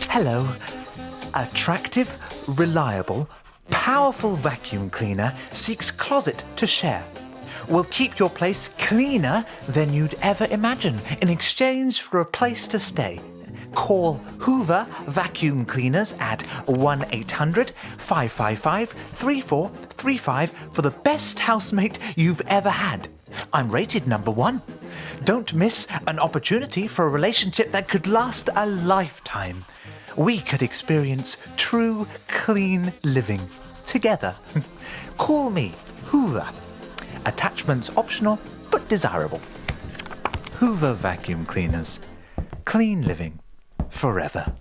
Hello. Attractive, reliable, powerful vacuum cleaner seeks closet to share. Will keep your place cleaner than you'd ever imagine in exchange for a place to stay. Call Hoover Vacuum Cleaners at 1-800-555-3435 for the best housemate you've ever had. I'm rated #1. Don't miss an opportunity for a relationship that could last a lifetime. We could experience true, clean living together. Call me, Hoover. Attachments optional, but desirable. Hoover Vacuum Cleaners. Clean living forever.